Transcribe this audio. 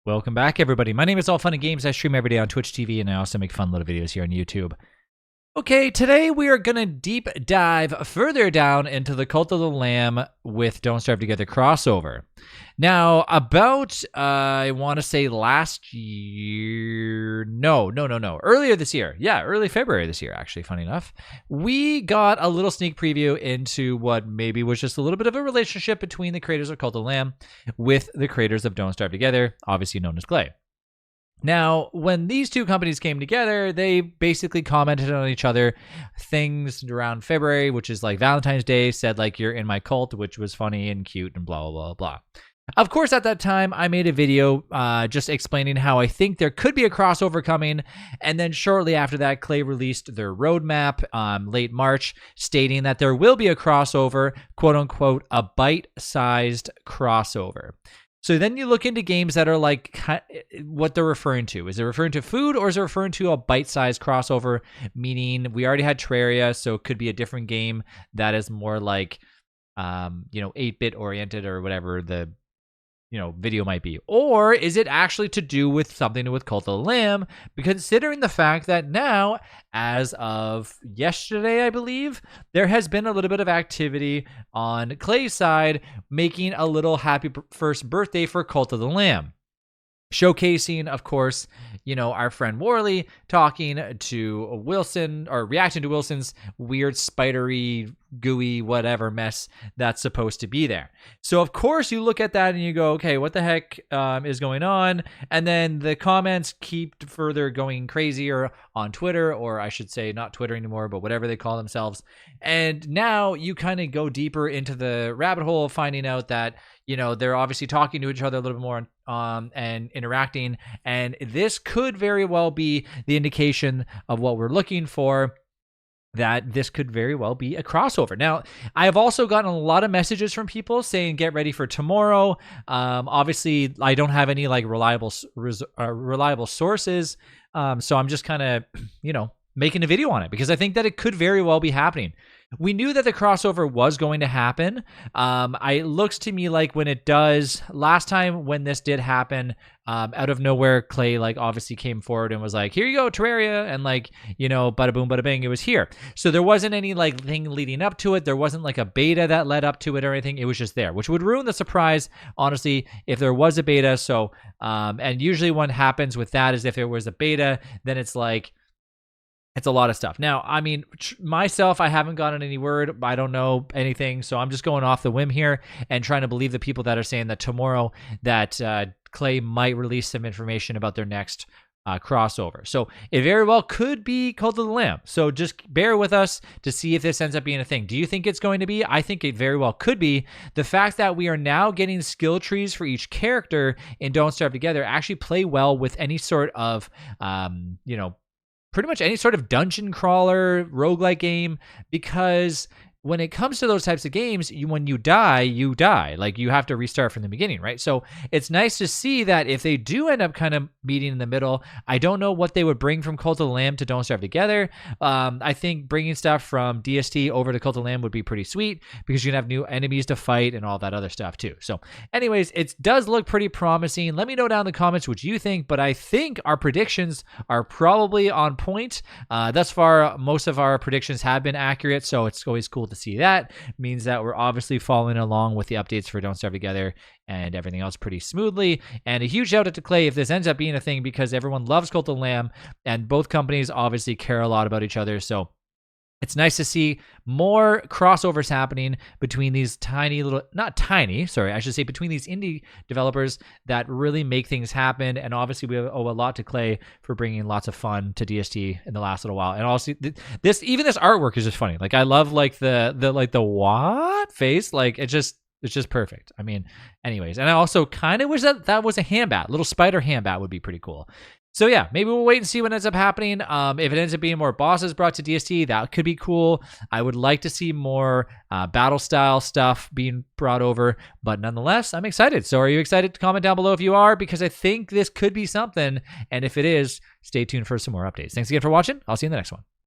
Welcome back, everybody. My name is All Fun and Games. I stream every day on Twitch TV, and I also make fun little videos here on YouTube. Okay, today we are going to deep dive further down into the Cult of the Lamb with Don't Starve Together crossover. Now, about, I want to say last year, no, earlier this year. Yeah, early February this year, actually, funny enough. We got a little sneak preview into what maybe was just a little bit of a relationship between the creators of Cult of the Lamb with the creators of Don't Starve Together, obviously known as Clay. Now, when these two companies came together, they basically commented on each other things around February, which is like Valentine's Day, said like, you're in my cult, which was funny and cute and blah, blah, blah, blah. Of course, at that time, I made a video just explaining how I think there could be a crossover coming. And then shortly after that, Clay released their roadmap late March, stating that there will be a crossover, quote unquote, a bite-sized crossover. So then you look into games that are like what they're referring to. Is it referring to food, or is it referring to a bite-sized crossover? Meaning we already had Terraria, so it could be a different game that is more like, 8-bit oriented or whatever the video might be. Or is it actually to do with something with Cult of the Lamb? Considering the fact that now, as of yesterday, I believe, there has been a little bit of activity on Clay's side, making a little happy first birthday for Cult of the Lamb. Showcasing, of course, our friend Warley talking to Wilson, or reacting to Wilson's weird, spidery, gooey, whatever mess that's supposed to be there. So, of course, you look at that and you go, okay, what the heck is going on? And then the comments keep further going crazier on Twitter, or I should say not Twitter anymore, but whatever they call themselves. And now you kind of go deeper into the rabbit hole, finding out that, they're obviously talking to each other a little bit more and interacting. And this could very well be the indication of what we're looking for, that this could very well be a crossover. Now, I have also gotten a lot of messages from people saying, get ready for tomorrow. Obviously, I don't have any like reliable sources. So I'm just kind of, making a video on it because I think that it could very well be happening. We knew that the crossover was going to happen. It looks to me like when it does, last time when this did happen, out of nowhere, Clay obviously came forward and was like, here you go, Terraria, and bada boom, bada bing, it was here. So there wasn't any thing leading up to it. There wasn't a beta that led up to it or anything. It was just there, which would ruin the surprise, honestly, if there was a beta. So, and usually what happens with that is if there was a beta, then it's it's a lot of stuff. Now, I mean, myself, I haven't gotten any word. I don't know anything. So I'm just going off the whim here and trying to believe the people that are saying that tomorrow that Clay might release some information about their next crossover. So it very well could be Cult of the Lamb. So just bear with us to see if this ends up being a thing. Do you think it's going to be? I think it very well could be. The fact that we are now getting skill trees for each character in Don't Starve Together actually play well with any sort of, pretty much any sort of dungeon crawler, roguelike game, because when it comes to those types of games, when you die, you die. You have to restart from the beginning, right? So it's nice to see that if they do end up kind of meeting in the middle, I don't know what they would bring from Cult of the Lamb to Don't Starve Together. I think bringing stuff from DST over to Cult of the Lamb would be pretty sweet because you can have new enemies to fight and all that other stuff too. So anyways, it does look pretty promising. Let me know down in the comments what you think, but I think our predictions are probably on point. Thus far, most of our predictions have been accurate, so it's always cool to see that. Means that we're obviously following along with the updates for Don't Starve Together and everything else pretty smoothly. And a huge shout out to Clay if this ends up being a thing, because everyone loves Cult of the Lamb and both companies obviously care a lot about each other. So it's nice to see more crossovers happening between these between these indie developers that really make things happen. And obviously we owe a lot to Clay for bringing lots of fun to DST in the last little while. And also this artwork is just funny. I love the what face. It's just perfect. I mean, anyways, and I also kind of wish that was a hand bat. Little spider hand bat would be pretty cool. So yeah, maybe we'll wait and see what ends up happening. If it ends up being more bosses brought to DST, that could be cool. I would like to see more battle style stuff being brought over, but nonetheless, I'm excited. So are you excited? Comment down below if you are, because I think this could be something. And if it is, stay tuned for some more updates. Thanks again for watching. I'll see you in the next one.